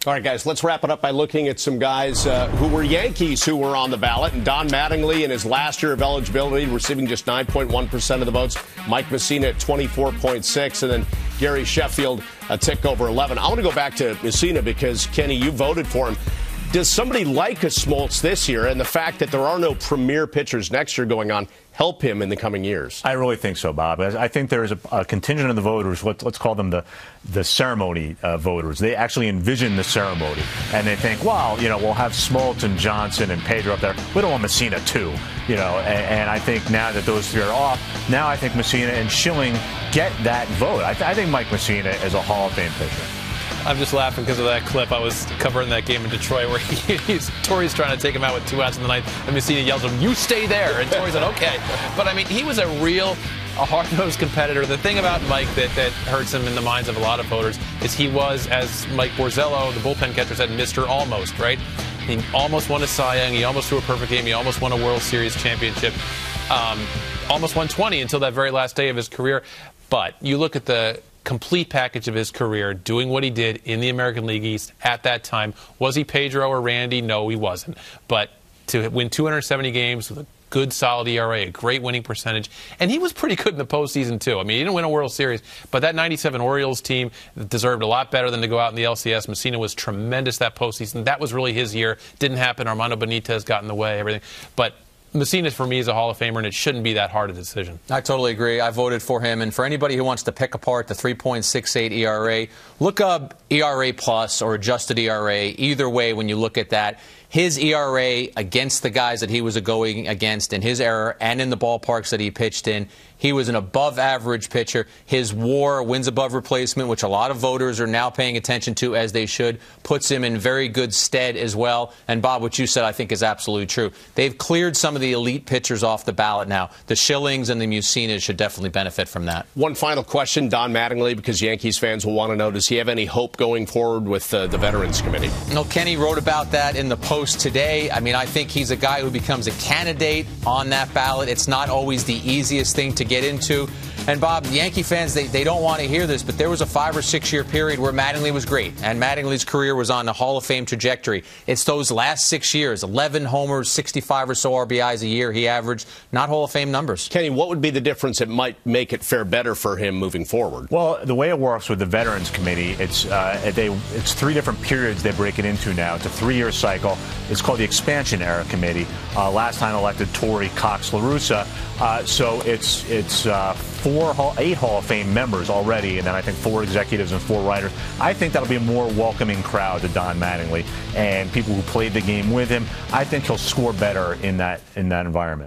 All right, guys, let's wrap it up by looking at some guys who were Yankees who were on the ballot. And Don Mattingly, in his last year of eligibility, receiving just 9.1% of the votes. Mike Mussina at 24.6%. And then Gary Sheffield a tick over 11%. I want to go back to Mussina because, Kenny, you voted for him. Does somebody like a Smoltz this year and the fact that there are no premier pitchers next year going on help him in the coming years? I really think so, Bob. I think there is a contingent of the voters, let's call them the ceremony voters. They actually envision the ceremony, and they think, well, we'll have Smoltz and Johnson and Pedro up there. We don't want Mussina too, and I think now that those three are off, now I think Mussina and Schilling get that vote. I think Mike Mussina is a Hall of Fame pitcher. I'm just laughing because of that clip. I was covering that game in Detroit where Torrey's trying to take him out with 2 outs in the ninth, and Mussina yells at him, "You stay there!" And Torrey said, "Okay." But, I mean, he was a hard-nosed competitor. The thing about Mike that hurts him in the minds of a lot of voters is he was, as Mike Borzello, the bullpen catcher, said, Mr. Almost, right? He almost won a Cy Young. He almost threw a perfect game. He almost won a World Series championship. Almost won 20 until that very last day of his career. But you look at the complete package of his career, doing what he did in the American League East at that time. Was he Pedro or Randy? No, he wasn't. But to win 270 games with a good, solid ERA, a great winning percentage, and he was pretty good in the postseason, too. I mean, he didn't win a World Series, but that 97 Orioles team deserved a lot better than to go out in the LCS. Mussina was tremendous that postseason. That was really his year. Didn't happen. Armando Benitez got in the way, everything. But Mussina, for me, is a Hall of Famer, and it shouldn't be that hard a decision. I totally agree. I voted for him. And for anybody who wants to pick apart the 3.68 ERA, look up ERA plus or adjusted ERA. Either way, when you look at that, his ERA against the guys that he was going against in his era and in the ballparks that he pitched in, he was an above-average pitcher. His WAR, wins above replacement, which a lot of voters are now paying attention to, as they should, puts him in very good stead as well. And, Bob, what you said I think is absolutely true. They've cleared some of the elite pitchers off the ballot now. The Schillings and the Mussinas should definitely benefit from that. One final question, Don Mattingly, because Yankees fans will want to know, does he have any hope going forward with the Veterans Committee? No, Kenny wrote about that in the Post today. I mean, I think he's a guy who becomes a candidate on that ballot. It's not always the easiest thing to get into. And, Bob, Yankee fans, they don't want to hear this, but there was a 5 or 6 year period where Mattingly was great, and Mattingly's career was on a Hall of Fame trajectory. It's those last 6 years, 11 homers, 65 or so RBIs a year he averaged, not Hall of Fame numbers. Kenny, what would be the difference that might make it fare better for him moving forward? Well, the way it works with the Veterans Committee, it's 3 different periods they break it into now. It's a 3-year cycle. It's called the Expansion Era Committee. Last time elected Torrey, Cox, LaRussa. So it's 8 Hall of Fame members already, and then I think 4 executives and 4 writers. I think that'll be a more welcoming crowd to Don Mattingly and people who played the game with him. I think he'll score better in that environment.